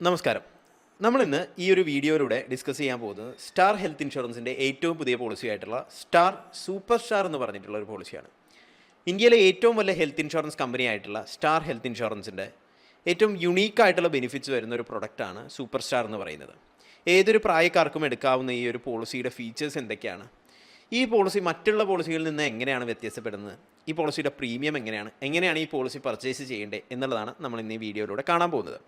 നമസ്കാരം. നമ്മളിന്ന് ഈ ഒരു വീഡിയോയിലൂടെ ഡിസ്കസ് ചെയ്യാൻ പോകുന്നത് സ്റ്റാർ ഹെൽത്ത് ഇൻഷുറൻസിൻ്റെ ഏറ്റവും പുതിയ പോളിസി ആയിട്ടുള്ള സ്റ്റാർ സൂപ്പർ സ്റ്റാർ എന്ന് പറഞ്ഞിട്ടുള്ള ഒരു പോളിസിയാണ്. ഇന്ത്യയിലെ ഏറ്റവും വലിയ ഹെൽത്ത് ഇൻഷുറൻസ് കമ്പനി ആയിട്ടുള്ള സ്റ്റാർ ഹെൽത്ത് ഇൻഷുറൻസിൻ്റെ ഏറ്റവും യുണീക്കായിട്ടുള്ള ബെനിഫിറ്റ്സ് വരുന്ന ഒരു പ്രൊഡക്റ്റാണ് സൂപ്പർ സ്റ്റാർ എന്ന് പറയുന്നത്. ഏതൊരു പ്രായക്കാർക്കും എടുക്കാവുന്ന ഈ ഒരു പോളിസിയുടെ ഫീച്ചേഴ്സ് എന്തൊക്കെയാണ്, ഈ പോളിസി മറ്റുള്ള പോളിസികളിൽ നിന്ന് എങ്ങനെയാണ് വ്യത്യാസപ്പെടുന്നത്, ഈ പോളിസിയുടെ പ്രീമിയം എങ്ങനെയാണ് ഈ പോളിസി പർച്ചേസ് ചെയ്യേണ്ടത് എന്നുള്ളതാണ് നമ്മൾ ഇന്ന് ഈ വീഡിയോയിലൂടെ കാണാൻ പോകുന്നത്.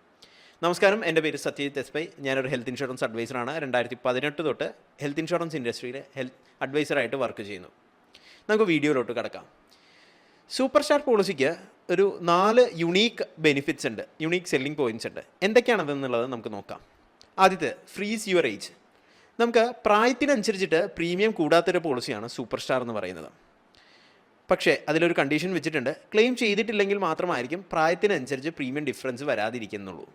നമസ്കാരം, എൻ്റെ പേര് സത്യജിത്ത് എസ് പൈ. ഞാനൊരു ഹെൽത്ത് ഇൻഷുറൻസ് അഡ്വൈസറാണ്. 2018 തൊട്ട് ഹെൽത്ത് ഇൻഷുറൻസ് ഇൻഡസ്ട്രിയിൽ ഹെൽത്ത് അഡ്വൈസറായിട്ട് വർക്ക് ചെയ്യുന്നു. നമുക്ക് വീഡിയോയിലോട്ട് കിടക്കാം. സൂപ്പർ സ്റ്റാർ പോളിസിക്ക് ഒരു 4 യുണീക്ക് ബെനിഫിറ്റ്സ് ഉണ്ട്, യുണീക്ക് സെല്ലിംഗ് പോയിൻറ്റ്സ് ഉണ്ട്. എന്തൊക്കെയാണെന്നുള്ളത് നമുക്ക് നോക്കാം. ആദ്യത്തെ, ഫ്രീസ് യുവർ ഏജ്. നമുക്ക് പ്രായത്തിനനുസരിച്ചിട്ട് പ്രീമിയം കൂടാത്തൊരു പോളിസിയാണ് സൂപ്പർ സ്റ്റാർ എന്ന് പറയുന്നത്. പക്ഷേ അതിലൊരു കണ്ടീഷൻ വെച്ചിട്ടുണ്ട്. ക്ലെയിം ചെയ്തിട്ടില്ലെങ്കിൽ മാത്രമായിരിക്കും പ്രായത്തിനനുസരിച്ച് പ്രീമിയം ഡിഫറൻസ് വരാതിരിക്കുന്നുള്ളൂ.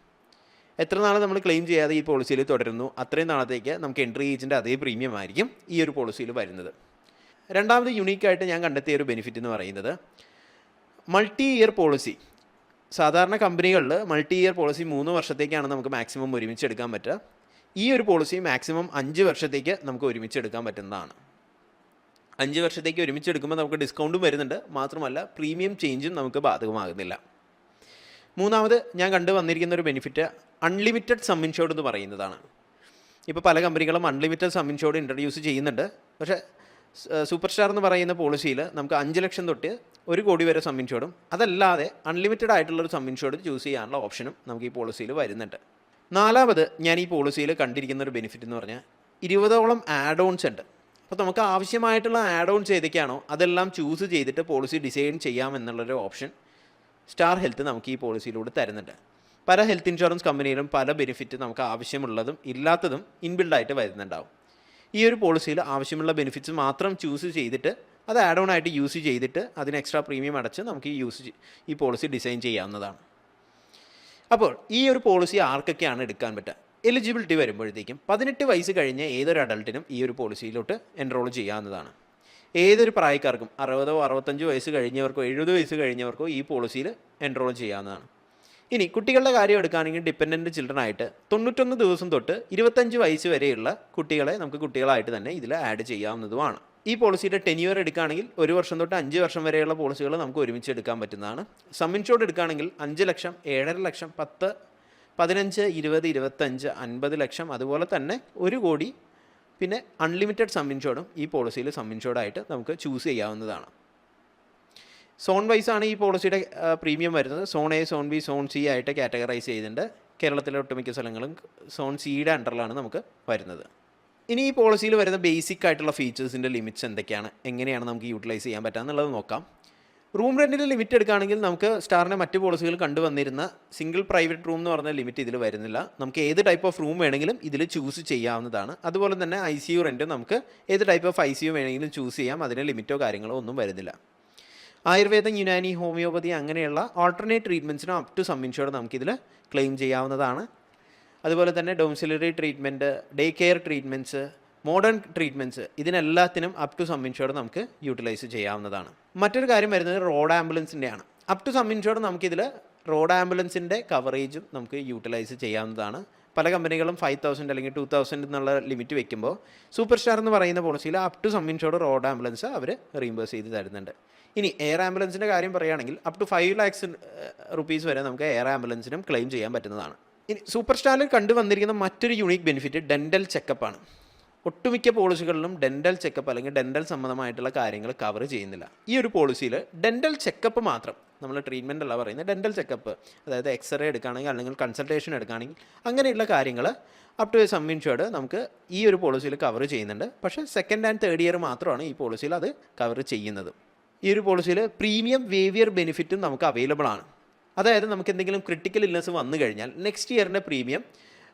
എത്ര നാൾ നമ്മൾ ക്ലെയിം ചെയ്യാതെ ഈ പോളിസിയിൽ തുടരുന്നു, അത്രയും നാളത്തേക്ക് നമുക്ക് എൻട്രി ഏജിൻ്റെ അതേ പ്രീമിയം ആയിരിക്കും ഈ ഒരു പോളിസിയിൽ വരുന്നത്. രണ്ടാമത് യുണീക്കായിട്ട് ഞാൻ കണ്ടെത്തിയ ഒരു ബെനിഫിറ്റ് എന്ന് പറയുന്നത് മൾട്ടി ഇയർ പോളിസി. സാധാരണ കമ്പനികളിൽ മൾട്ടി ഇയർ പോളിസി 3 വർഷത്തേക്കാണ് നമുക്ക് മാക്സിമം ഒരുമിച്ചെടുക്കാൻ പറ്റുക. ഈ ഒരു പോളിസി മാക്സിമം 5 വർഷത്തേക്ക് നമുക്ക് ഒരുമിച്ചെടുക്കാൻ പറ്റുന്നതാണ്. 5 വർഷത്തേക്ക് ഒരുമിച്ചെടുക്കുമ്പോൾ നമുക്ക് ഡിസ്കൗണ്ടും വരുന്നുണ്ട്. മാത്രമല്ല പ്രീമിയം ചേഞ്ചും നമുക്ക് ബാധകമാകുന്നില്ല. മൂന്നാമത് ഞാൻ കണ്ടുവന്നിരിക്കുന്ന ഒരു ബെനിഫിറ്റ് അൺലിമിറ്റഡ് സം ഇൻഷുർഡ് എന്ന് പറയുന്നതാണ്. ഇപ്പോൾ പല കമ്പനികളും അൺലിമിറ്റഡ് സം ഇൻഷുർഡ് ഇൻട്രൊഡ്യൂസ് ചെയ്യുന്നുണ്ട്. പക്ഷേ സൂപ്പർ സ്റ്റാർ എന്ന് പറയുന്ന പോളിസിയിൽ നമുക്ക് 5 ലക്ഷം തൊട്ട് 1 കോടി വരെ സം ഇൻഷുർഡും, അതല്ലാതെ അൺലിമിറ്റഡ് ആയിട്ടുള്ളൊരു സം ഇൻഷുർഡ് ചൂസ് ചെയ്യാനുള്ള ഓപ്ഷനും നമുക്ക് ഈ പോളിസിയിൽ വരുന്നുണ്ട്. നാലാമത് ഞാൻ ഈ പോളിസിയിൽ കണ്ടിരിക്കുന്ന ഒരു ബെനിഫിറ്റ് എന്ന് പറഞ്ഞാൽ 20ഓളം ആഡ് ഓൺസ് ഉണ്ട്. അപ്പോൾ നമുക്ക് ആവശ്യമായിട്ടുള്ള ആഡ് ഓൺസ് ഏതൊക്കെയാണോ അതെല്ലാം ചൂസ് ചെയ്തിട്ട് പോളിസി ഡിസൈൻ ചെയ്യാമെന്നുള്ളൊരു ഓപ്ഷൻ സ്റ്റാർ ഹെൽത്ത് നമുക്ക് ഈ പോളിസിയിലൂടെ തരുന്നുണ്ട്. പല ഹെൽത്ത് ഇൻഷുറൻസ് കമ്പനിയിലും പല ബെനിഫിറ്റ് നമുക്ക് ആവശ്യമുള്ളതും ഇല്ലാത്തതും ഇൻബിൽഡായിട്ട് വരുന്നുണ്ടാവും. ഈ ഒരു പോളിസിയിൽ ആവശ്യമുള്ള ബെനിഫിറ്റ്സ് മാത്രം ചൂസ് ചെയ്തിട്ട് അത് ആഡ് ഓൺ ആയിട്ട് യൂസ് ചെയ്തിട്ട് അതിന് എക്സ്ട്രാ പ്രീമിയം അടച്ച് നമുക്ക് ഈ പോളിസി ഡിസൈൻ ചെയ്യാവുന്നതാണ്. അപ്പോൾ ഈ ഒരു പോളിസി ആർക്കൊക്കെയാണ് എടുക്കാൻ പറ്റുക? എലിജിബിലിറ്റി വരുമ്പോഴത്തേക്കും 18 വയസ്സ് കഴിഞ്ഞ ഏതൊരു അഡൾട്ടിനും ഈ ഒരു പോളിസിയിലോട്ട് എൻറോൾ ചെയ്യാവുന്നതാണ്. ഏതൊരു പ്രായക്കാർക്കും 60 65 വയസ്സ് കഴിഞ്ഞവർക്കോ 70 വയസ്സ് കഴിഞ്ഞവർക്കോ ഈ പോളിസിയിൽ എൻറോൾ ചെയ്യാവുന്നതാണ്. ഇനി കുട്ടികളുടെ കാര്യം എടുക്കുകയാണെങ്കിൽ ഡിപ്പെൻഡൻറ്റ് ചിൽഡ്രൻ ആയിട്ട് 91 ദിവസം തൊട്ട് 25 വയസ്സ് വരെയുള്ള കുട്ടികളെ നമുക്ക് കുട്ടികളായിട്ട് തന്നെ ഇതിൽ ആഡ് ചെയ്യാവുന്നതുമാണ്. ഈ പോളിസിയുടെ ടെന്യൂർ എടുക്കുകയാണെങ്കിൽ 1 വർഷം തൊട്ട് 5 വർഷം വരെയുള്ള പോളിസികൾ നമുക്ക് ഒരുമിച്ച് എടുക്കാൻ പറ്റുന്നതാണ്. സം ഇൻഷുർഡ് എടുക്കുകയാണെങ്കിൽ 5 ലക്ഷം, 7.5 ലക്ഷം, 10, 15, 20, 25, 50 ലക്ഷം, അതുപോലെ തന്നെ 1 കോടി, പിന്നെ അൺലിമിറ്റഡ് സം ഇൻഷുർഡും ഈ പോളിസിയിൽ സം ഇൻഷുർഡായിട്ട് നമുക്ക് ചൂസ് ചെയ്യാവുന്നതാണ്. സോൺ വൈസ് ആണ് ഈ പോളിസിയുടെ പ്രീമിയം വരുന്നത്. Zone A, zone B, zone C ആയിട്ട് കാറ്റഗറൈസ് ചെയ്തിട്ടുണ്ട്. കേരളത്തിലെ ഒട്ടുമിക്ക സ്ഥലങ്ങളും സോൺ സിയുടെ അണ്ടറിലാണ് നമുക്ക് വരുന്നത്. ഇനി ഈ പോളിസിയിൽ വരുന്ന ബേസിക് ആയിട്ടുള്ള ഫീച്ചേഴ്സിൻ്റെ ലിമിറ്റ്സ് എന്തൊക്കെയാണ്, എങ്ങനെയാണ് നമുക്ക് യൂട്ടിലൈസ് ചെയ്യാൻ പറ്റുക എന്നുള്ളത് നോക്കാം. റൂം റെൻറ്റിൻ്റെ ലിമിറ്റ് എടുക്കുകയാണെങ്കിൽ നമുക്ക് സ്റ്റാറിൻ്റെ മറ്റ് പോളിസികൾ കണ്ടുവന്നിരുന്ന സിംഗിൾ പ്രൈവറ്റ് റൂം എന്ന് പറഞ്ഞ ലിമിറ്റ് ഇതിൽ വരുന്നില്ല. നമുക്ക് ഏത് ടൈപ്പ് ഓഫ് റൂം വേണമെങ്കിലും ഇതിൽ ചൂസ് ചെയ്യാവുന്നതാണ്. അതുപോലെ തന്നെ ICU റെൻറ്റ് നമുക്ക് ഏത് ടൈപ്പ് ഓഫ് ICU വേണമെങ്കിലും ചൂസ് ചെയ്യാം. അതിന് ലിമിറ്റോ കാര്യങ്ങളോ ഒന്നും വരുന്നില്ല. ആയുർവേദം, യുനാനി, ഹോമിയോപ്പതി അങ്ങനെയുള്ള ഓൾട്ടർനേറ്റ് ട്രീറ്റ്മെൻറ്റ്സിനും അപ് ടു സം ഇൻഷുർഡ് നമുക്കിതിൽ ക്ലെയിം ചെയ്യാവുന്നതാണ്. അതുപോലെ തന്നെ domiciliary treatment, day care treatments, modern treatments, ഇതിനെല്ലാത്തിനും അപ് ടു സം ഇൻഷുർഡ് നമുക്ക് യൂട്ടിലൈസ് ചെയ്യാവുന്നതാണ്. മറ്റൊരു കാര്യം വരുന്നത് റോഡ് ആംബുലൻസിൻ്റെയാണ്. അപ് ടു സം ഇൻഷുർഡ് നമുക്കിതിൽ റോഡ് ആംബുലൻസിൻ്റെ കവറേജും നമുക്ക് യൂട്ടിലൈസ് ചെയ്യാവുന്നതാണ്. പല കമ്പനികളും 5,000 അല്ലെങ്കിൽ 2,000 എന്നുള്ള ലിമിറ്റ് വെക്കുമ്പോൾ സൂപ്പർ സ്റ്റാർ എന്ന് പറയുന്ന പോളിസിയിൽ up to sum insured road ambulance അവർ റീംബേഴ്സ് ചെയ്ത് തരുന്നുണ്ട്. ഇനി എയർ ആംബുലൻസിൻ്റെ കാര്യം പറയുകയാണെങ്കിൽ അപ് ടു 5 lakhs റുപ്പീസ് വരെ നമുക്ക് എയർ ആംബുലൻസിനും ക്ലെയിം ചെയ്യാൻ പറ്റുന്നതാണ്. ഇനി സൂപ്പർ സ്റ്റാറിൽ കണ്ടുവന്നിരിക്കുന്ന മറ്റൊരു യുണീക്ക് ബെനിഫിറ്റ് ഡെൻ്റൽ ചെക്കപ്പാണ്. ഒട്ടുമിക്ക പോളിസികളിലും ഡെൻ്റൽ ചെക്കപ്പ് അല്ലെങ്കിൽ ഡെൻ്റൽ സംബന്ധമായിട്ടുള്ള കാര്യങ്ങൾ കവർ ചെയ്യുന്നില്ല. ഈ ഒരു പോളിസിയിൽ ഡെൻ്റൽ ചെക്കപ്പ് മാത്രം, നമ്മൾ ട്രീറ്റ്മെൻ്റ് അല്ല പറയുന്നത്, ഡെൻ്റൽ ചെക്കപ്പ്, അതായത് എക്സ്റേ എടുക്കുകയാണെങ്കിൽ അല്ലെങ്കിൽ കൺസൾട്ടേഷൻ എടുക്കുകയാണെങ്കിൽ അങ്ങനെയുള്ള കാര്യങ്ങൾ അപ് ടു സം ഇൻഷുർഡ് നമുക്ക് ഈ ഒരു പോളിസിയിൽ കവർ ചെയ്യുന്നുണ്ട്. പക്ഷേ 2nd and 3rd ഇയർ മാത്രമാണ് ഈ പോളിസിയിൽ അത് കവർ ചെയ്യുന്നത്. ഈ ഒരു പോളിസിയിൽ പ്രീമിയം വേവിയർ ബെനിഫിറ്റും നമുക്ക് അവൈലബിൾ ആണ്. അതായത് നമുക്ക് എന്തെങ്കിലും ക്രിട്ടിക്കൽ ഇൽനെസ് വന്നു കഴിഞ്ഞാൽ നെക്സ്റ്റ് ഇയറിൻ്റെ പ്രീമിയം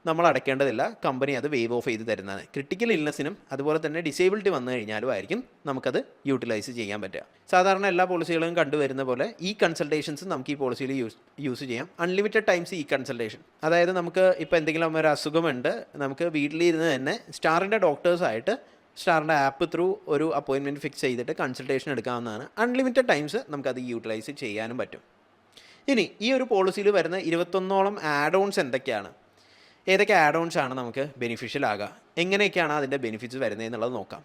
നമ്മൾ അടയ്ക്കേണ്ടതില്ല, കമ്പനി അത് വേവ് ഓഫ് ചെയ്ത് തരുന്നതാണ്. ക്രിട്ടിക്കൽ ഇൽനെസ്സിനും അതുപോലെ തന്നെ ഡിസേബിലിറ്റി വന്നു കഴിഞ്ഞാലും ആയിരിക്കും നമുക്കത് യൂട്ടിലൈസ് ചെയ്യാൻ പറ്റുക. സാധാരണ എല്ലാ പോളിസികളും കണ്ടുവരുന്ന പോലെ ഈ കൺസൾട്ടേഷൻസ് നമുക്ക് ഈ പോളിസിയിൽ യൂസ് ചെയ്യാം. അൺലിമിറ്റഡ് ടൈംസ് ഈ കൺസൾട്ടേഷൻ, അതായത് നമുക്ക് ഇപ്പോൾ എന്തെങ്കിലും ഒരു അസുഖമുണ്ട്, നമുക്ക് വീട്ടിലിരുന്ന് തന്നെ സ്റ്റാറിൻ്റെ ഡോക്ടേഴ്സായിട്ട് സ്റ്റാറിൻ്റെ ആപ്പ് ത്രൂ ഒരു അപ്പോയിൻമെൻറ്റ് ഫിക്സ് ചെയ്തിട്ട് കൺസൾട്ടേഷൻ എടുക്കാവുന്നതാണ്. അൺലിമിറ്റഡ് ടൈംസ് നമുക്കത് യൂട്ടിലൈസ് ചെയ്യാനും പറ്റും. ഇനി ഈ ഒരു പോളിസിയിൽ വരുന്ന 21ഓളം ആഡ് ഓൺസ് എന്തൊക്കെയാണ്? ഏതൊക്കെ ആഡ് ഓൺസ് ആണ് നമുക്ക് ബെനിഫിഷ്യൽ ആകുക, എങ്ങനെയൊക്കെയാണ് അതിൻ്റെ ബെനിഫിറ്റ്സ് വരുന്നത് എന്നുള്ളത് നോക്കാം.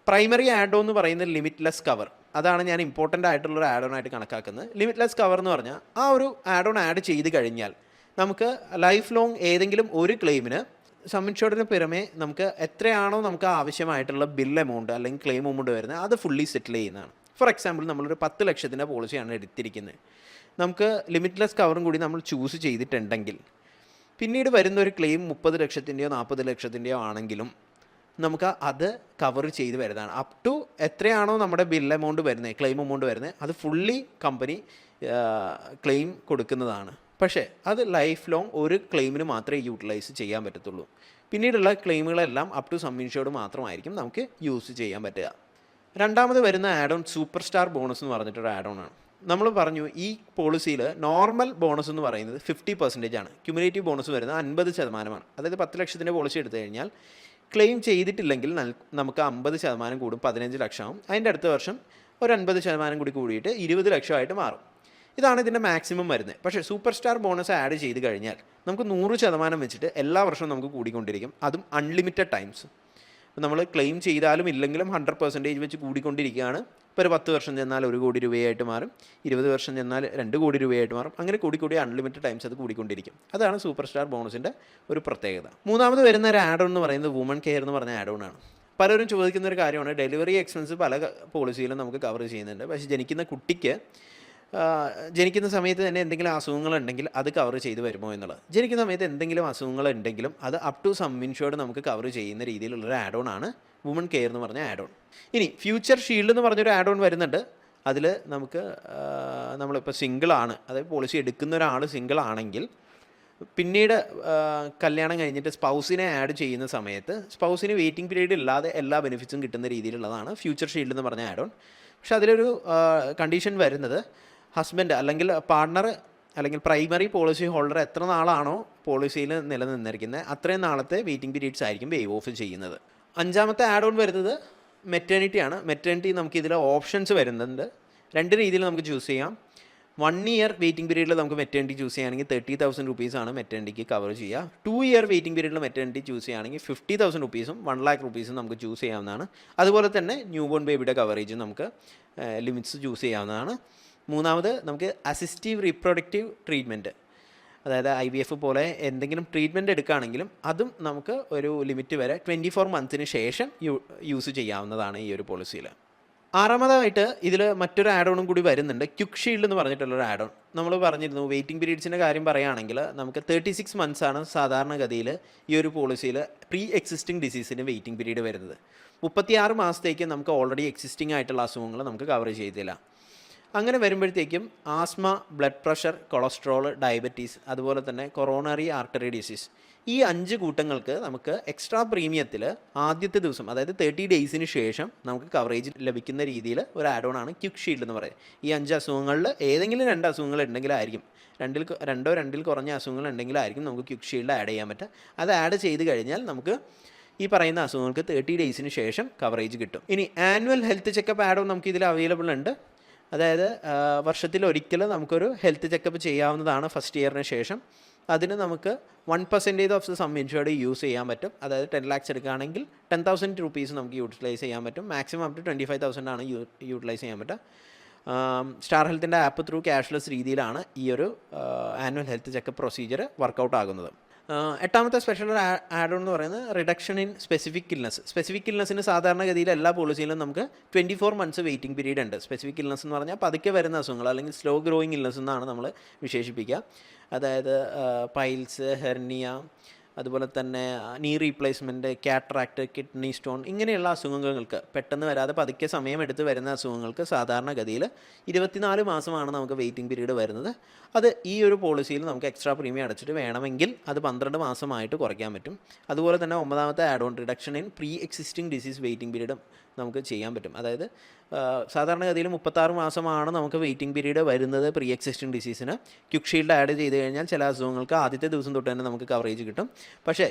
പ്രൈമറി ആഡ് ഓൺ എന്ന് പറയുന്നത് ലിമിറ്റ്ലെസ് കവർ. അതാണ് ഞാൻ ഇമ്പോർട്ടൻ്റ് ആയിട്ടുള്ളൊരു ആഡ് ഓൺ ആയിട്ട് കണക്കാക്കുന്നത്. ലിമിറ്റ്ലെസ് കവർ എന്ന് പറഞ്ഞാൽ ആ ഒരു ആഡ് ഓൺ ആഡ് ചെയ്ത് കഴിഞ്ഞാൽ നമുക്ക് ലൈഫ് ലോങ് ഏതെങ്കിലും ഒരു ക്ലെയിമിന് സം ഇൻഷുർഡിന് പുറമെ നമുക്ക് എത്രയാണോ നമുക്ക് ആവശ്യമായിട്ടുള്ള ബിൽ എമൗണ്ട് അല്ലെങ്കിൽ ക്ലെയിം എമൗണ്ട് വരുന്നത് അത് ഫുള്ളി സെറ്റിൽ ചെയ്യുന്നതാണ്. ഫോർ എക്സാമ്പിൾ നമ്മളൊരു 10 ലക്ഷത്തിൻ്റെ പോളിസിയാണ് എടുത്തിരിക്കുന്നത്. നമുക്ക് ലിമിറ്റ്ലെസ് കവറും കൂടി നമ്മൾ ചൂസ് ചെയ്തിട്ടുണ്ടെങ്കിൽ പിന്നീട് വരുന്ന ഒരു ക്ലെയിം 30 ലക്ഷത്തിൻ്റെയോ 40 ലക്ഷത്തിൻ്റെയോ ആണെങ്കിലും നമുക്ക് അത് കവർ ചെയ്ത് വരുന്നതാണ്. അപ് ടു എത്രയാണോ നമ്മുടെ ബിൽ എമൗണ്ട് വരുന്നത്, ക്ലെയിം എമൗണ്ട് വരുന്നത്, അത് ഫുള്ളി കമ്പനി ക്ലെയിം കൊടുക്കുന്നതാണ്. പക്ഷേ അത് ലൈഫ് ലോങ് ഒരു ക്ലെയിമിന് മാത്രമേ യൂട്ടിലൈസ് ചെയ്യാൻ പറ്റത്തുള്ളൂ. പിന്നീടുള്ള ക്ലെയിമുകളെല്ലാം അപ് ടു സം ഇൻഷുർഡ് മാത്രമായിരിക്കും നമുക്ക് യൂസ് ചെയ്യാൻ പറ്റുക. രണ്ടാമത് വരുന്ന add on super star bonus എന്ന് പറഞ്ഞിട്ടൊരു ആഡ് ഓൺ ആണ്. നമ്മൾ പറഞ്ഞു ഈ പോളിസിയിൽ നോർമൽ ബോണസ് എന്ന് പറയുന്നത് 50% ആണ്. ക്യുമുലേറ്റീവ് ബോണസ് വരുന്നത് 50%. അതായത് 10 ലക്ഷത്തിൻ്റെ പോളിസി എടുത്തു കഴിഞ്ഞാൽ ക്ലെയിം ചെയ്തിട്ടില്ലെങ്കിൽ നമുക്ക് 50% കൂടും, 15 ലക്ഷമാവും. അതിൻ്റെ അടുത്ത വർഷം ഒരു 50% കൂടി കൂടിയിട്ട് 20 ലക്ഷമായിട്ട് മാറും. ഇതാണ് ഇതിൻ്റെ മാക്സിമം വരുന്നത്. പക്ഷേ സൂപ്പർ സ്റ്റാർ ബോണസ് ആഡ് ചെയ്ത് കഴിഞ്ഞാൽ നമുക്ക് 100% വെച്ചിട്ട് എല്ലാ വർഷവും നമുക്ക് കൂടിക്കൊണ്ടിരിക്കും, അതും അൺലിമിറ്റഡ് ടൈംസ്. അപ്പോൾ നമ്മൾ ക്ലെയിം ചെയ്താലും ഇല്ലെങ്കിലും 100% വെച്ച് കൂടിക്കൊണ്ടിരിക്കുകയാണ്. ഇപ്പോൾ ഒരു 10 വർഷം ചെന്നാൽ 1 കോടി രൂപയായിട്ട് മാറും, 20 വർഷം ചെന്നാൽ 2 കോടി രൂപയായിട്ട് മാറും. അങ്ങനെ കൂടി അൺലിമിറ്റഡ് ടൈംസ് അത് കൂടിക്കൊണ്ടിരിക്കും. അതാണ് സൂപ്പർ സ്റ്റാർ ബോണസിൻ്റെ ഒരു പ്രത്യേകത. മൂന്നാമത് വരുന്ന ഒരു ആഡ് ഓൺ എന്ന് പറയുന്നത് വുമൺ കെയർ എന്ന് പറഞ്ഞ ആഡ് ഓൺ ആണ്. പലരും ചോദിക്കുന്ന ഒരു കാര്യമാണ്, ഡെലിവറി എക്സ്പെൻസ് പല പോളിസിയിലും നമുക്ക് കവർ ചെയ്യുന്നുണ്ട്. പക്ഷേ ജനിക്കുന്ന കുട്ടിക്ക് ജനിക്കുന്ന സമയത്ത് തന്നെ എന്തെങ്കിലും അസുഖങ്ങളുണ്ടെങ്കിൽ അത് കവർ ചെയ്ത് വരുമോ എന്നുള്ളത്. ജനിക്കുന്ന സമയത്ത് എന്തെങ്കിലും അസുഖങ്ങളുണ്ടെങ്കിലും അത് അപ് ടു സം ഇൻഷുർഡ് നമുക്ക് കവർ ചെയ്യുന്ന രീതിയിലുള്ളൊരു ആഡ് ഓൺ ആണ് വുമൺ കെയർ എന്ന് പറഞ്ഞ ആഡ് ഓൺ. ഇനി ഫ്യൂച്ചർ ഷീൽഡ് എന്ന് പറഞ്ഞൊരു ആഡ് ഓൺ വരുന്നുണ്ട്. അതിൽ നമുക്ക് നമ്മളിപ്പോൾ സിംഗിളാണ്, അതായത് പോളിസി എടുക്കുന്ന ഒരാൾ സിംഗിൾ ആണെങ്കിൽ പിന്നീട് കല്യാണം കഴിഞ്ഞിട്ട് സ്പൗസിനെ ആഡ് ചെയ്യുന്ന സമയത്ത് സ്പൗസിന് വെയിറ്റിംഗ് പീരീഡ് ഇല്ലാതെ എല്ലാ ബെനിഫിറ്റ്സും കിട്ടുന്ന രീതിയിലുള്ളതാണ് ഫ്യൂച്ചർ ഷീൽഡ് എന്ന് പറഞ്ഞ ആഡ് ഓൺ. പക്ഷേ അതിലൊരു കണ്ടീഷൻ വരുന്നത് ഹസ്ബൻഡ് അല്ലെങ്കിൽ പാർട്ണർ അല്ലെങ്കിൽ പ്രൈമറി പോളിസി ഹോൾഡർ എത്ര നാളാണോ പോളിസിയിൽ നിലനിന്നിരിക്കുന്നത് അത്രയും നാളത്തെ വെയിറ്റിംഗ് പീരീഡ്സ് ആയിരിക്കും വേവ് ഓഫ് ചെയ്യുന്നത്. അഞ്ചാമത്തെ ആഡ് ഓൺ വരുന്നത് മെറ്റേണിറ്റിയാണ്. മെറ്റേണിറ്റി നമുക്ക് ഇതിൽ ഓപ്ഷൻസ് വരുന്നുണ്ട്. 2 രീതിയിൽ നമുക്ക് ചൂസ് ചെയ്യാം. 1 ഇയർ വെയിറ്റിംഗ് പീരീഡിൽ നമുക്ക് മെറ്റേണിറ്റി ചൂസ് ചെയ്യുകയാണെങ്കിൽ 30,000 റുപ്പീസാണ് മെറ്റേണിറ്റിക്ക് കവർ ചെയ്യുക. 2 ഇയർ വെയിറ്റിംഗ് പീരീഡിൽ മെറ്റേണിറ്റി ചൂസ് ചെയ്യുകയാണെങ്കിൽ 50,000 റുപ്പീസും 1 lakh റുപ്പീസും നമുക്ക് ചൂസ് ചെയ്യാവുന്നതാണ്. അതുപോലെ തന്നെ ന്യൂ ബോൺ ബേബിയുടെ കവറേജ് നമുക്ക് ലിമിറ്റ്സ് ചൂസ് ചെയ്യാവുന്നതാണ്. മൂന്നാമത് നമുക്ക് അസിസ്റ്റീവ് റീപ്രൊഡക്റ്റീവ് ട്രീറ്റ്മെൻറ്റ്, അതായത് IVF പോലെ എന്തെങ്കിലും ട്രീറ്റ്മെൻറ്റ് എടുക്കുകയാണെങ്കിലും അതും നമുക്ക് ഒരു ലിമിറ്റ് വരെ 24 മന്ത്സിന് ശേഷം യൂസ് ചെയ്യാവുന്നതാണ് ഈ ഒരു പോളിസിയിൽ. ആറാമതായിട്ട് ഇതിൽ മറ്റൊരു ആഡ് ഓണും കൂടി വരുന്നുണ്ട്, ക്വിക്ക് ഷീൽഡ് എന്ന് പറഞ്ഞിട്ടുള്ളൊരു ആഡ് ഓൺ. നമ്മൾ പറഞ്ഞിരുന്നു വെയിറ്റിംഗ് പീരീഡ്സിൻ്റെ കാര്യം പറയുകയാണെങ്കിൽ നമുക്ക് 36 മന്ത്സാണ് സാധാരണഗതിയിൽ ഈ ഒരു പോളിസിയിൽ പ്രീ എക്സിസ്റ്റിംഗ് ഡിസീസിന് വെയിറ്റിംഗ് പീരീഡ് വരുന്നത്. 36 മാസത്തേക്ക് നമുക്ക് ഓൾറെഡി എക്സിസ്റ്റിംഗ് ആയിട്ടുള്ള അസുഖങ്ങൾ നമുക്ക് കവർ ചെയ്തില്ല. അങ്ങനെ വരുമ്പോഴത്തേക്കും asthma, blood pressure, cholesterol, diabetes, അതുപോലെ തന്നെ കൊറോണറി ആർട്ടറി ഡിസീസ്, ഈ 5 കൂട്ടങ്ങൾക്ക് നമുക്ക് എക്സ്ട്രാ പ്രീമിയത്തിൽ ആദ്യത്തെ ദിവസം, അതായത് 30 ഡേയ്സിന് ശേഷം നമുക്ക് കവറേജ് ലഭിക്കുന്ന രീതിയിൽ ഒരു ആഡ് ഓൺ ആണ് ക്വിക്ക് ഷീൽഡ് എന്ന് പറയുന്നത്. ഈ 5 അസുഖങ്ങളിൽ ഏതെങ്കിലും 2 അസുഖങ്ങൾ ഉണ്ടെങ്കിലായിരിക്കും, 2 കുറഞ്ഞ അസുഖങ്ങൾ ഉണ്ടെങ്കിലായിരിക്കും നമുക്ക് ക്വിക്ക് ഷീൽഡ് ആഡ് ചെയ്യാൻ പറ്റുക. അത് ആഡ് ചെയ്ത് കഴിഞ്ഞാൽ നമുക്ക് ഈ പറയുന്ന അസുഖങ്ങൾക്ക് 30 ഡേയ്സിന് ശേഷം കവറേജ് കിട്ടും. ഇനി annual health checkup add on നമുക്ക് ഇതിൽ അവൈലബിൾ ഉണ്ട്. അതായത് വർഷത്തിൽ ഒരിക്കൽ നമുക്കൊരു ഹെൽത്ത് ചെക്കപ്പ് ചെയ്യാവുന്നതാണ് ഫസ്റ്റ് ഇയറിന് ശേഷം. അതിന് നമുക്ക് 1% of the sum insured use ചെയ്യാൻ പറ്റും. അതായത് 10 lakhs എടുക്കുകയാണെങ്കിൽ 10,000 റുപ്പീസ് നമുക്ക് യൂട്ടിലൈസ് ചെയ്യാൻ പറ്റും. മാക്സിമം അപ് ടു 25,000 ആണ് യൂട്ടിലൈസ് ചെയ്യാൻ പറ്റുക. സ്റ്റാർ ഹെൽത്തിൻ്റെ ആപ്പ് ത്രൂ ക്യാഷ്ലെസ് രീതിയിലാണ് ഈ ഒരു annual health checkup procedure work out ആകുന്നത്. എട്ടാമത്തെ സ്പെഷ്യൽ ആഡ് ഓൺ എന്ന് പറയുന്നത് reduction in specific illness. Specific ഇൽനസ്സിന് സാധാരണഗതിയിൽ എല്ലാ പോളിസിയിലും നമുക്ക് 24 മന്ത്സ് വെയിറ്റിംഗ് പീരീഡ് ഉണ്ട്. സ്പെസിഫിക് ഇൽനസ് എന്ന് പറഞ്ഞാൽ പതുക്കെ വരുന്ന അസുഖങ്ങൾ അല്ലെങ്കിൽ സ്ലോ ഗ്രോയിങ് ഇൽനസ് എന്നാണ് നമ്മൾ വിശേഷിപ്പിക്കുക. അതായത് പൈൽസ്, ഹെർണിയ, അതുപോലെ തന്നെ നീ റീപ്ലേസ്മെൻറ്റ്, കാറ്ററാക്ട്, കിഡ്നി സ്റ്റോൺ, ഇങ്ങനെയുള്ള അസുഖങ്ങൾക്ക് പെട്ടെന്ന് വരാതെ പതുക്കെ സമയമെടുത്ത് വരുന്ന അസുഖങ്ങൾക്ക് സാധാരണഗതിയിൽ 24 മാസമാണ് നമുക്ക് വെയിറ്റിംഗ് പീരീഡ് വരുന്നത്. അത് ഈ ഒരു പോളിസിയിൽ നമുക്ക് എക്സ്ട്രാ പ്രീമിയം അടച്ചിട്ട് വേണമെങ്കിൽ അത് 12 മാസമായിട്ട് കുറയ്ക്കാൻ പറ്റും. അതുപോലെ തന്നെ 9ാമത്തെ add on reduction in pre existing disease waiting പീരീഡും നമുക്ക് ചെയ്യാൻ പറ്റും. അതായത് സാധാരണഗതിയിൽ 36 മാസമാണ് നമുക്ക് വെയിറ്റിംഗ് പീരീഡ് വരുന്നത് പ്രീ എക്സിസ്റ്റിംഗ് ഡിസീസിന്. ക്വിക്ക് ഷീൽഡ് ആഡ് ചെയ്ത് കഴിഞ്ഞാൽ ചില അസുഖങ്ങൾക്ക് ആദ്യത്തെ ദിവസം തൊട്ട് തന്നെ നമുക്ക് കവറേജ് കിട്ടും. പക്ഷേ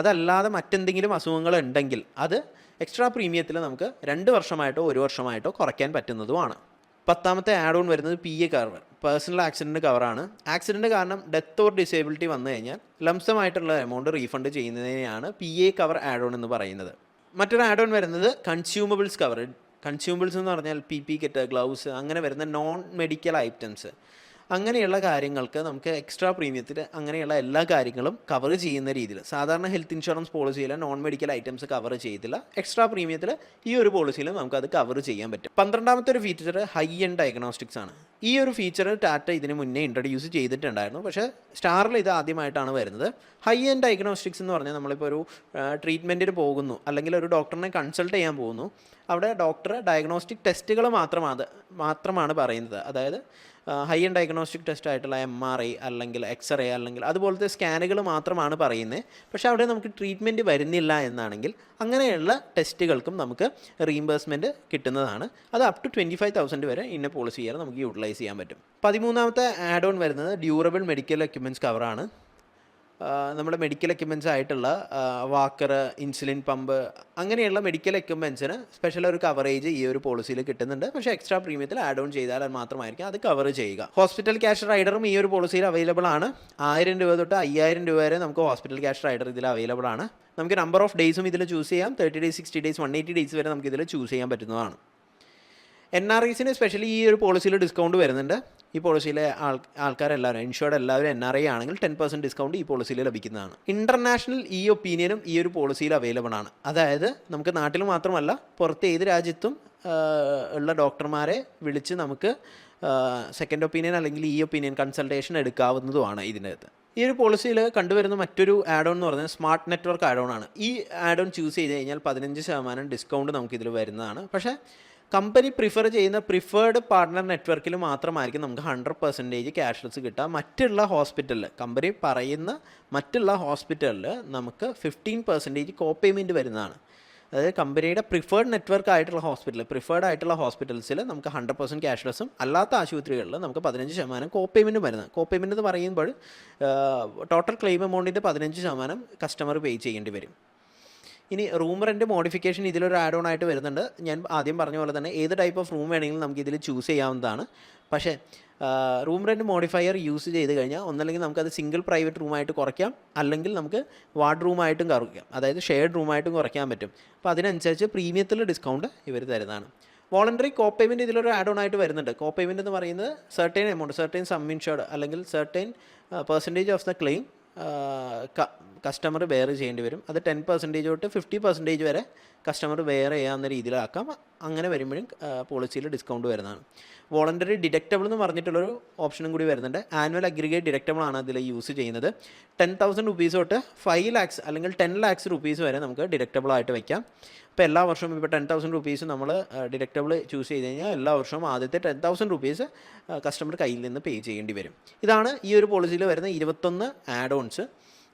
അതല്ലാതെ മറ്റെന്തെങ്കിലും അസുഖങ്ങൾ ഉണ്ടെങ്കിൽ അത് എക്സ്ട്രാ പ്രീമിയത്തിൽ നമുക്ക് 2 വർഷമായിട്ടോ 1 വർഷമായിട്ടോ കുറയ്ക്കാൻ പറ്റുന്നതുമാണ്. 10ാമത്തെ ആഡ് ഓൺ വരുന്നത് PA കവർ. പേഴ്സണൽ ആക്സിഡൻറ്റ് കവറാണ്. ആക്സിഡൻറ്റ് കാരണം ഡെത്ത് ഓർ ഡിസേബിലിറ്റി വന്നു കഴിഞ്ഞാൽ ലംസമായിട്ടുള്ള എമൗണ്ട് റീഫണ്ട് ചെയ്യുന്നതിനെയാണ് PA കവർ ആഡ് ഓൺ എന്ന് പറയുന്നത്. മറ്റൊരു ആഡ് ഓൺ വരുന്നത് കൺസ്യൂമബിൾസ് കവർ. കൺസ്യൂമബിൾസ് എന്ന് പറഞ്ഞാൽ PP കിറ്റ്, ഗ്ലൗസ്, അങ്ങനെ വരുന്ന നോൺ മെഡിക്കൽ ഐറ്റംസ്, അങ്ങനെയുള്ള കാര്യങ്ങൾക്ക് നമുക്ക് എക്സ്ട്രാ പ്രീമിയത്തിൽ അങ്ങനെയുള്ള എല്ലാ കാര്യങ്ങളും കവർ ചെയ്യുന്ന രീതിയിൽ, സാധാരണ ഹെൽത്ത് ഇൻഷുറൻസ് പോളിസിയിൽ നോൺ മെഡിക്കൽ ഐറ്റംസ് കവർ ചെയ്തില്ല, എക്സ്ട്രാ പ്രീമിയത്തിൽ ഈ ഒരു പോളിസിയിൽ നമുക്കത് കവർ ചെയ്യാൻ പറ്റും. 12ാമത്തെ ഒരു ഫീച്ചർ ഹൈ എൻഡ് ഡയഗ്നോസ്റ്റിക്സ് ആണ്. ഈ ഒരു ഫീച്ചർ ടാറ്റ ഇതിന് മുന്നേ ഇൻട്രൊഡ്യൂസ് ചെയ്തിട്ടുണ്ടായിരുന്നു, പക്ഷേ സ്റ്റാറിൽ ഇത് ആദ്യമായിട്ടാണ് വരുന്നത്. ഹൈ എൻഡ് ഡയഗ്നോസ്റ്റിക്സ് എന്ന് പറഞ്ഞാൽ നമ്മളിപ്പോൾ ഒരു ട്രീറ്റ്മെൻറ്റിന് പോകുന്നു, അല്ലെങ്കിൽ ഒരു ഡോക്ടറിനെ കൺസൾട്ട് ചെയ്യാൻ പോകുന്നു, അവിടെ ഡോക്ടർ ഡയഗ്നോസ്റ്റിക് ടെസ്റ്റുകൾ മാത്രമാണ് പറയുന്നത്. അതായത് ഹൈ എൻഡ് ഡയഗ്നോസ്റ്റിക് ടെസ്റ്റ് ആയിട്ടുള്ള MRI അല്ലെങ്കിൽ എക്സ്റേ അല്ലെങ്കിൽ അതുപോലത്തെ സ്കാനുകൾ മാത്രമാണ് പറയുന്നത്. പക്ഷേ അവിടെ നമുക്ക് ട്രീറ്റ്മെൻറ്റ് വരുന്നില്ല എന്നാണെങ്കിൽ അങ്ങനെയുള്ള ടെസ്റ്റുകൾക്കും നമുക്ക് റീഇംബേഴ്സ്മെൻറ്റ് കിട്ടുന്നതാണ്. അത് അപ് ടു 25,000 വരെ ഇന്ന പോളിസി ഇയർ നമുക്ക് യൂട്ടിലൈസ് ചെയ്യാൻ പറ്റും. 13ാമത്തെ ആഡ് ഓൺ വരുന്നത് ഡ്യൂറബിൾ മെഡിക്കൽ എക്യുപ്മെൻറ്റ്സ് കവറാണ്. നമ്മുടെ മെഡിക്കൽ എക്യുപ്മെൻറ്റ്സ് ആയിട്ടുള്ള വാക്കർ, ഇൻസുലിൻ പമ്പ്, അങ്ങനെയുള്ള മെഡിക്കൽ എക്യുപ്മെൻറ്റ്സിന് സ്പെഷ്യൽ ഒരു കവറേജ് ഈ ഒരു പോളിസിയിൽ കിട്ടുന്നുണ്ട്. പക്ഷേ എക്സ്ട്രാ പ്രീമിയത്തിൽ ആഡ് ഓൺ ചെയ്താൽ മാത്രമായിരിക്കും അത് കവർ ചെയ്യുക. ഹോസ്പിറ്റൽ ക്യാഷ് റൈഡറും ഈ ഒരു പോളിസിയിൽ അവൈലബിൾ ആണ്. 1000 രൂപ തൊട്ട് 5000 രൂപ വരെ നമുക്ക് ഹോസ്പിറ്റൽ ക്യാഷ് റൈഡർ ഇതിൽ അവൈലബിൾ ആണ്. നമുക്ക് നമ്പർ ഓഫ് ഡേയ്സും ഇതിൽ ചൂസ് ചെയ്യാം. 30 ഡേയ്സ്, 60 ഡേയ്സ്, 180 ഡേയ്സ് വരെ നമുക്ക് ഇതിൽ ചൂസ് ചെയ്യാൻ പറ്റുന്നതാണ്. NRIസിന് സ്പെഷ്യലി ഈ ഒരു പോളിസിയിൽ ഡിസ്കൗണ്ട് വരുന്നുണ്ട്. ഈ പോളിസിയിലെ ആൾക്കാരെല്ലാവരും, ഇൻഷുർഡ് എല്ലാവരും NRI ആണെങ്കിൽ 10% ഡിസ്കൗണ്ട് ഈ പോളിസിയിൽ ലഭിക്കുന്നതാണ്. ഇൻ്റർനാഷണൽ ഒപ്പീനിയനും ഈ ഒരു പോളിസിയിൽ അവൈലബിൾ ആണ്. അതായത് നമുക്ക് നാട്ടിൽ മാത്രമല്ല പുറത്ത് ഏത് രാജ്യത്തും ഉള്ള ഡോക്ടർമാരെ വിളിച്ച് നമുക്ക് സെക്കൻഡ് ഒപ്പീനിയൻ അല്ലെങ്കിൽ ഒപ്പീനിയൻ കൺസൾട്ടേഷൻ എടുക്കാവുന്നതുമാണ് ഇതിനകത്ത്. ഈ ഒരു പോളിസിയിൽ കണ്ടുവരുന്ന മറ്റൊരു ആഡ് ഓൺ എന്ന് പറഞ്ഞാൽ സ്മാർട്ട് നെറ്റ്വർക്ക് ആഡ് ഓൺ ആണ്. ഈ ആഡ് ഓൺ ചൂസ് ചെയ്ത് കഴിഞ്ഞാൽ 15% ഡിസ്കൗണ്ട് നമുക്കിതിൽ വരുന്നതാണ്. പക്ഷേ കമ്പനി പ്രിഫർ ചെയ്യുന്ന പ്രിഫേർഡ് പാർട്ട്ണർ നെറ്റ്വർക്കിൽ മാത്രമായിരിക്കും നമുക്ക് 100% ക്യാഷ്ലെസ് കിട്ടുക. മറ്റുള്ള ഹോസ്പിറ്റലിൽ, കമ്പനി പറയുന്ന മറ്റുള്ള ഹോസ്പിറ്റലിൽ നമുക്ക് 15% കോ പേയ്മെൻറ്റ് വരുന്നതാണ്. അതായത് കമ്പനിയുടെ പ്രിഫേർഡ് നെറ്റ്വർക്ക് ആയിട്ടുള്ള പ്രിഫേർഡ് ആയിട്ടുള്ള ഹോസ്പിറ്റൽസിൽ നമുക്ക് 100% ക്യാഷ്ലെസ്സും, അല്ലാത്ത ആശുപത്രികളിൽ നമുക്ക് 15% കോ പേയ്മെൻറ്റ് വരുന്നത്. കോ പേയ്മെൻറ്റ് എന്ന് പറയുമ്പോൾ ടോട്ടൽ ക്ലെയിം എമൗണ്ടിൻ്റെ 15% കസ്റ്റമർ പേ ചെയ്യേണ്ടി വരും. ഇനി റൂം റെൻറ്റ് മോഡിഫിക്കേഷൻ ഇതിലൊരു ആഡ് ഓൺ ആയിട്ട് വരുന്നുണ്ട്. ഞാൻ ആദ്യം പറഞ്ഞ പോലെ തന്നെ ഏത് ടൈപ്പ് ഓഫ് റൂം വേണമെങ്കിലും നമുക്ക് ഇതിൽ ചൂസ് ചെയ്യാവുന്നതാണ്. പക്ഷേ റൂം റെൻറ്റ് മോഡിഫയർ യൂസ് ചെയ്ത് കഴിഞ്ഞാൽ ഒന്നല്ലെങ്കിൽ നമുക്കത് സിംഗിൾ പ്രൈവറ്റ് റൂമായിട്ട് കുറയ്ക്കാം, അല്ലെങ്കിൽ നമുക്ക് വാർഡ് റൂമായിട്ടും കുറയ്ക്കാം, അതായത് ഷെയർഡ് റൂമായിട്ടും കുറയ്ക്കാൻ പറ്റും. അപ്പോൾ അതിനനുസരിച്ച് പ്രീമിയത്തിൽ ഡിസ്കൗണ്ട് ഇവർ തരുന്നതാണ്. വോളണ്ടറി കോ പേയ്മെൻറ്റ് ഇതിലൊരു ആഡ് ഓൺ ആയിട്ട് വരുന്നുണ്ട്. കോ പേയ്മെൻറ്റ് എന്ന് പറയുന്നത് certain amount, certain sum insured അല്ലെങ്കിൽ certain percentage of the claim customer bear ചെയ്യേണ്ടി വരും. അത് 10% തൊട്ട് 50% വരെ കസ്റ്റമർ ബെയർ ചെയ്യാവുന്ന രീതിയിലാക്കാം. അങ്ങനെ വരുമ്പോഴും പോളിസിയിൽ ഡിസ്കൗണ്ട് വരുന്നതാണ്. വോളണ്ടറി ഡിഡക്റ്റബിൾ എന്ന് പറഞ്ഞിട്ടുള്ളൊരു ഓപ്ഷനും കൂടി വരുന്നുണ്ട്. ആനുവൽ അഗ്രിഗേറ്റ് ഡിഡക്റ്റബിൾ ആണ് അതിൽ യൂസ് ചെയ്യുന്നത്. 10,000 റുപ്പീസ് തൊട്ട് 5 lakhs അല്ലെങ്കിൽ 10 lakhs റുപ്പീസ് വരെ നമുക്ക് ഡിഡക്റ്റബിൾ ആയിട്ട് വയ്ക്കാം. ഇപ്പോൾ എല്ലാ വർഷവും ഇപ്പോൾ 10,000 റുപ്പീസ് നമ്മൾ ഡിഡക്റ്റബിൾ ചൂസ് ചെയ്ത് കഴിഞ്ഞാൽ എല്ലാ വർഷവും ആദ്യത്തെ 10,000 റുപ്പീസ് കസ്റ്റമർ കയ്യിൽ നിന്ന് പേ ചെയ്യേണ്ടി വരും. ഇതാണ് ഈ ഒരു പോളിസിയിൽ വരുന്ന 21 ആഡ് ഓൺസ്.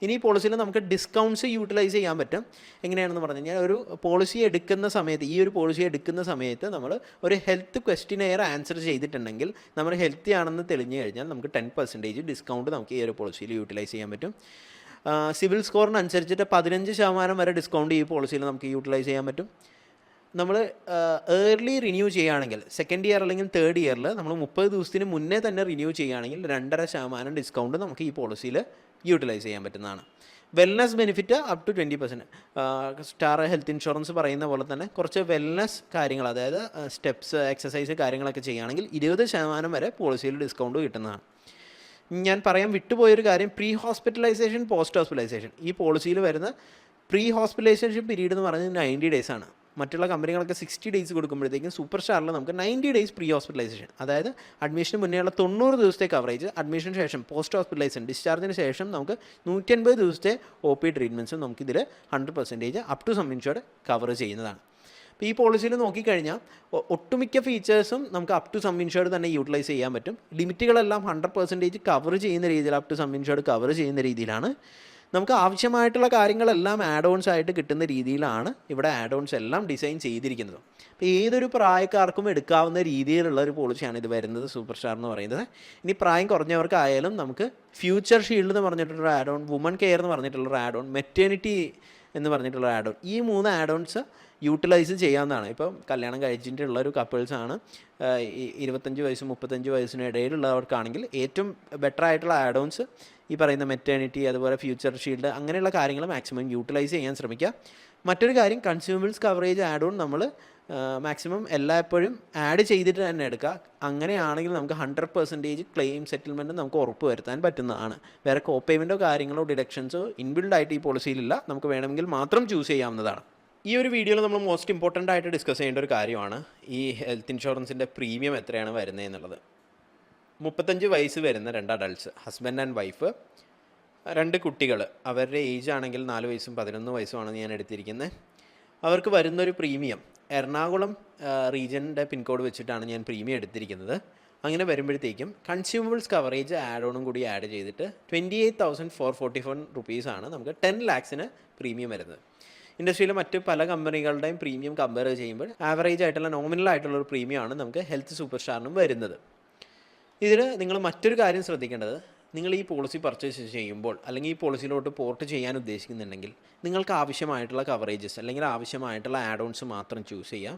ഇനി ഈ പോളിസിയിൽ നമുക്ക് ഡിസ്കൗണ്ട്സ് യൂട്ടിലൈസ് ചെയ്യാൻ പറ്റും. എങ്ങനെയാണെന്ന് പറഞ്ഞു കഴിഞ്ഞാൽ ഒരു പോളിസി എടുക്കുന്ന സമയത്ത്, ഈ ഒരു പോളിസി എടുക്കുന്ന സമയത്ത് നമ്മൾ ഒരു ഹെൽത്ത് ക്വസ്റ്റിനെയർ ആൻസർ ചെയ്തിട്ടുണ്ടെങ്കിൽ നമ്മൾ ഹെൽത്തി ആണെന്ന് തെളിഞ്ഞു കഴിഞ്ഞാൽ നമുക്ക് 10% ഡിസ്കൗണ്ട് നമുക്ക് ഈ ഒരു പോളിസിയിൽ യൂട്ടിലൈസ് ചെയ്യാൻ പറ്റും. സിവിൽ സ്കോറിനനുസരിച്ചിട്ട് 15% വരെ ഡിസ്കൗണ്ട് ഈ പോളിസിയിൽ നമുക്ക് യൂട്ടിലൈസ് ചെയ്യാൻ പറ്റും. നമ്മൾ ഏർലി റിന്യൂ ചെയ്യുകയാണെങ്കിൽ, സെക്കൻഡ് ഇയർ അല്ലെങ്കിൽ തേർഡ് ഇയറിൽ നമ്മൾ 30 ദിവസത്തിന് മുന്നേ തന്നെ റിന്യൂ ചെയ്യുകയാണെങ്കിൽ 2.5% ഡിസ്കൗണ്ട് നമുക്ക് ഈ പോളിസിയിൽ യൂട്ടിലൈസ് ചെയ്യാൻ പറ്റുന്നതാണ്. Wellness benefit up to 20%. Star Health Insurance പറയുന്ന പോലെ തന്നെ കുറച്ച് വെൽനസ് കാര്യങ്ങൾ, അതായത് സ്റ്റെപ്സ്, എക്സസൈസ് കാര്യങ്ങളൊക്കെ ചെയ്യുകയാണെങ്കിൽ 20% വരെ പോളിസിയിൽ ഡിസ്കൗണ്ട് കിട്ടുന്നതാണ്. ഞാൻ പറയാൻ വിട്ടുപോയൊരു കാര്യം, പ്രീ ഹോസ്പിറ്റലൈസേഷൻ, പോസ്റ്റ് ഹോസ്പിറ്റലൈസേഷൻ. ഈ പോളിസിയിൽ വരുന്ന പ്രീ ഹോസ്പിറ്റലൈസേഷൻ പീരീഡ് എന്ന് പറയുന്നത് 90 days ആണ്. മറ്റുള്ള കമ്പനികളൊക്കെ 60 days കൊടുക്കുമ്പോഴത്തേക്കും സൂപ്പർ സ്റ്റാറിൽ നമുക്ക് 90 days പ്രീ ഹോസ്പിറ്റലൈസേഷൻ, അതായത് അഡ്മിഷന് മുന്നേയുള്ള 90 ദിവസത്തെ കവറേജ്, അഡ്മിഷന് ശേഷം പോസ്റ്റ് ഹോസ്പിറ്റലൈസേഷൻ ഡിസ്ചാർജിന് ശേഷം നമുക്ക് 150 ദിവസത്തെ OP ട്രീറ്റ്മെൻറ്റ്സും നമുക്കിതിൽ 100% up to sum insured cover ചെയ്യുന്നതാണ്. അപ്പോൾ ഈ പോളിസിയിൽ നോക്കിക്കഴിഞ്ഞാൽ ഒട്ടുമിക്ക ഫീച്ചേഴ്സും നമുക്ക് അപ് ടു സം ഇൻഷുർഡ് തന്നെ യൂട്ടിലൈസ് ചെയ്യാൻ പറ്റും. ലിമിറ്റുകളെല്ലാം 100% കവർ ചെയ്യുന്ന രീതിയിൽ, up to sum insured cover ചെയ്യുന്ന രീതിയിലാണ്. നമുക്ക് ആവശ്യമായിട്ടുള്ള കാര്യങ്ങളെല്ലാം ആഡ് ഓൺസ് ആയിട്ട് കിട്ടുന്ന രീതിയിലാണ് ഇവിടെ ആഡ് ഓൺസ് എല്ലാം ഡിസൈൻ ചെയ്തിരിക്കുന്നത്. അപ്പോൾ ഏതൊരു പ്രായക്കാർക്കും എടുക്കാവുന്ന രീതിയിലുള്ള ഒരു പോളിസിയാണ് ഇത് വരുന്നത്, സൂപ്പർ സ്റ്റാർ എന്ന് പറയുന്നത്. ഇനി പ്രായം കുറഞ്ഞവർക്കായാലും നമുക്ക് ഫ്യൂച്ചർ ഷീൽഡ് എന്ന് പറഞ്ഞിട്ടുള്ള ആഡ് ഓൺ, വുമൺ കെയർ എന്ന് പറഞ്ഞിട്ടുള്ളൊരു ആഡ് ഓൺ, മെറ്റേണിറ്റി എന്ന് പറഞ്ഞിട്ടുള്ള ആഡ് ഓൺ. ഈ 3 ആഡ് ഓൺസ് യൂട്ടിലൈസ് ചെയ്യാവുന്നതാണ്. ഇപ്പം കല്യാണം കഴിച്ചിട്ടുള്ള ഒരു കപ്പിൾസാണ്, 25 വയസ്സും 35 വയസ്സിനും ഇടയിലുള്ളവർക്കാണെങ്കിൽ ഏറ്റവും ബെറ്റർ ആയിട്ടുള്ള ആഡ് ഓൺസ് ഈ പറയുന്ന മെറ്റേണിറ്റി, അതുപോലെ ഫ്യൂച്ചർ ഷീൽഡ്, അങ്ങനെയുള്ള കാര്യങ്ങൾ മാക്സിമം യൂട്ടിലൈസ് ചെയ്യാൻ ശ്രമിക്കുക. മറ്റൊരു കാര്യം, കൺസ്യൂമബിൾസ് കവറേജ് ആഡ് ഓൺ നമ്മൾ മാക്സിമം എല്ലായ്പ്പോഴും ആഡ് ചെയ്തിട്ട് തന്നെ എടുക്കുക. അങ്ങനെയാണെങ്കിൽ നമുക്ക് 100% ക്ലെയിം സെറ്റിൽമെൻറ്റ് നമുക്ക് ഉറപ്പ് വരുത്താൻ പറ്റുന്നതാണ്. വേറെ കോ പേയ്മെൻറ്റോ കാര്യങ്ങളോ ഡിഡക്ഷൻസോ ഇൻബിൽഡായിട്ട് ഈ പോളിസിയിലില്ല. നമുക്ക് വേണമെങ്കിൽ മാത്രം ചൂസ് ചെയ്യാവുന്നതാണ്. ഈ ഒരു വീഡിയോയിൽ നമ്മൾ മോസ്റ്റ് ഇമ്പോർട്ടൻ്റ് ആയിട്ട് ഡിസ്കസ് ചെയ്യേണ്ട ഒരു കാര്യമാണ് ഈ ഹെൽത്ത് ഇൻഷുറൻസിൻ്റെ പ്രീമിയം എത്രയാണ് വരുന്നത് എന്നുള്ളത്. 35 വയസ്സ് വരുന്ന 2 അഡൾട്ട്സ്, ഹസ്ബൻഡ് ആൻഡ് വൈഫ്, 2 കുട്ടികൾ, അവരുടെ ഏജ് ആണെങ്കിൽ 4 വയസ്സും 11 വയസ്സുമാണ് ഞാൻ എടുത്തിരിക്കുന്നത്. അവർക്ക് വരുന്നൊരു പ്രീമിയം, എറണാകുളം റീജിയൻ്റെ പിൻകോഡ് വെച്ചിട്ടാണ് ഞാൻ പ്രീമിയം എടുത്തിരിക്കുന്നത്. അങ്ങനെ വരുമ്പോഴത്തേക്കും കൺസ്യൂമബിൾസ് കവറേജ് ആഡ് ഓണും കൂടി ആഡ് ചെയ്തിട്ട് 28,441 റുപ്പീസാണ് നമുക്ക് 10 lakhs പ്രീമിയം വരുന്നത്. ഇൻഡസ്ട്രിയിലെ മറ്റ് പല കമ്പനികളുടെയും പ്രീമിയം കമ്പയർ ചെയ്യുമ്പോൾ ആവറേജ് ആയിട്ടുള്ള നോമിനൽ ആയിട്ടുള്ള ഒരു പ്രീമിയമാണ് നമുക്ക് ഹെൽത്ത് സൂപ്പർ സ്റ്റാറിനും വരുന്നത്. ഇതിൽ നിങ്ങൾ മറ്റൊരു കാര്യം ശ്രദ്ധിക്കേണ്ടത്, നിങ്ങൾ ഈ പോളിസി പർച്ചേസ് ചെയ്യുമ്പോൾ അല്ലെങ്കിൽ ഈ പോളിസിയിലോട്ട് പോർട്ട് ചെയ്യാൻ ഉദ്ദേശിക്കുന്നുണ്ടെങ്കിൽ നിങ്ങൾക്ക് ആവശ്യമായിട്ടുള്ള കവറേജസ് അല്ലെങ്കിൽ ആവശ്യമായിട്ടുള്ള ആഡ് ഓൺസ് മാത്രം ചൂസ് ചെയ്യാം.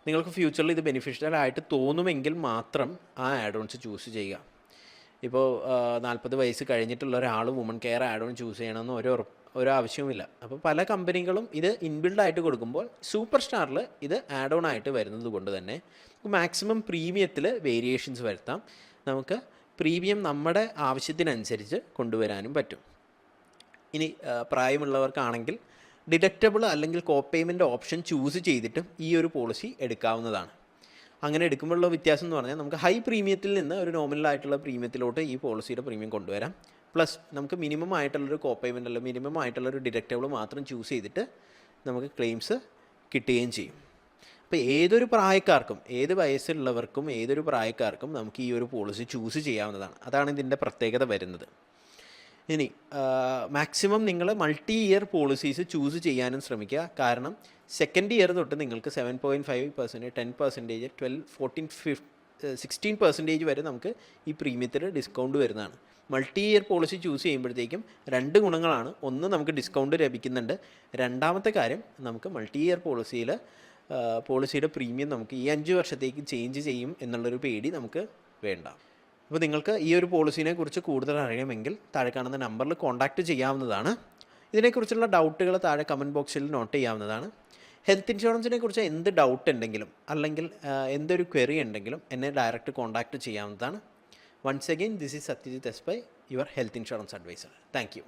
നിങ്ങൾക്ക് ഫ്യൂച്ചറിൽ ഇത് ബെനിഫിഷ്യൽ ആയിട്ട് തോന്നുമെങ്കിൽ മാത്രം ആ ആഡ് ഓൺസ് ചൂസ് ചെയ്യുക. ഇപ്പോൾ 40 വയസ്സ് കഴിഞ്ഞിട്ടുള്ള ഒരാൾ woman care add on choose ചെയ്യണമെന്ന് ഒരു ആവശ്യവുമില്ല. അപ്പോൾ പല കമ്പനികളും ഇത് ഇൻബിൽഡ് കൊടുക്കുമ്പോൾ സൂപ്പർ സ്റ്റാറിൽ ഇത് ആഡ് ഓൺ ആയിട്ട് വരുന്നത് കൊണ്ട് തന്നെ മാക്സിമം പ്രീമിയത്തിൽ വേരിയേഷൻസ് വരുത്താം. നമുക്ക് പ്രീമിയം നമ്മുടെ ആവശ്യത്തിനനുസരിച്ച് കൊണ്ടുവരാനും പറ്റും. ഇനി പ്രായമുള്ളവർക്കാണെങ്കിൽ ഡിഡക്റ്റബിൾ അല്ലെങ്കിൽ കോ പേയ്മെൻറ്റ് ഓപ്ഷൻ ചൂസ് ചെയ്തിട്ടും ഈ ഒരു പോളിസി എടുക്കാവുന്നതാണ്. അങ്ങനെ എടുക്കുമ്പോഴുള്ള വ്യത്യാസം എന്ന് പറഞ്ഞാൽ നമുക്ക് ഹൈ പ്രീമിയത്തിൽ നിന്ന് ഒരു നോമിനലായിട്ടുള്ള പ്രീമിയത്തിലോട്ട് ഈ പോളിസിയുടെ പ്രീമിയം കൊണ്ടുവരാം. പ്ലസ് നമുക്ക് മിനിമം ആയിട്ടുള്ളൊരു കോ പേയ്മെൻ്റ് അല്ലെങ്കിൽ മിനിമം ആയിട്ടുള്ളൊരു ഡിഡക്റ്റബിൾ മാത്രം ചൂസ് ചെയ്തിട്ട് നമുക്ക് ക്ലെയിംസ് കിട്ടുകയും ചെയ്യും. അപ്പോൾ ഏതൊരു പ്രായക്കാർക്കും, ഏത് വയസ്സുള്ളവർക്കും, ഏതൊരു പ്രായക്കാർക്കും നമുക്ക് ഈ ഒരു പോളിസി ചൂസ് ചെയ്യാവുന്നതാണ്. അതാണ് ഇതിൻ്റെ പ്രത്യേകത വരുന്നത്. ഇനി മാക്സിമം നിങ്ങൾ മൾട്ടി ഇയർ പോളിസീസ് ചൂസ് ചെയ്യാനും ശ്രമിക്കുക. കാരണം സെക്കൻഡ് ഇയർ തൊട്ട് നിങ്ങൾക്ക് 7.5%, 10%, 12, 14, 16% വരെ നമുക്ക് ഈ പ്രീമിയത്തിൽ ഡിസ്കൗണ്ട് വരുന്നതാണ്. മൾട്ടി ഇയർ പോളിസി ചൂസ് ചെയ്യുമ്പോഴത്തേക്കും 2 ഗുണങ്ങളാണ്. ഒന്ന്, നമുക്ക് ഡിസ്കൗണ്ട് ലഭിക്കുന്നുണ്ട്. രണ്ടാമത്തെ കാര്യം, നമുക്ക് മൾട്ടി ഇയർ പോളിസിയുടെ പ്രീമിയം നമുക്ക് ഈ 5 വർഷത്തേക്ക് ചേഞ്ച് ചെയ്യും എന്നുള്ളൊരു പേടി നമുക്ക് വേണ്ട. അപ്പോൾ നിങ്ങൾക്ക് ഈ ഒരു പോളിസിനെ കുറിച്ച് കൂടുതൽ അറിയണമെങ്കിൽ താഴെ കാണുന്ന നമ്പറിൽ കോൺടാക്റ്റ് ചെയ്യാവുന്നതാണ്. ഇതിനെക്കുറിച്ചുള്ള ഡൗട്ടുകൾ താഴെ കമൻറ്റ് ബോക്സിൽ നോട്ട് ചെയ്യാവുന്നതാണ്. ഹെൽത്ത് ഇൻഷുറൻസിനെ കുറിച്ച് എന്ത് ഡൗട്ട് ഉണ്ടെങ്കിലും അല്ലെങ്കിൽ എന്തൊരു ക്വറി ഉണ്ടെങ്കിലും എന്നെ ഡയറക്റ്റ് കോൺടാക്റ്റ് ചെയ്യാവുന്നതാണ്. Once again, this is Satyajit Espai, your health insurance advisor. Thank you.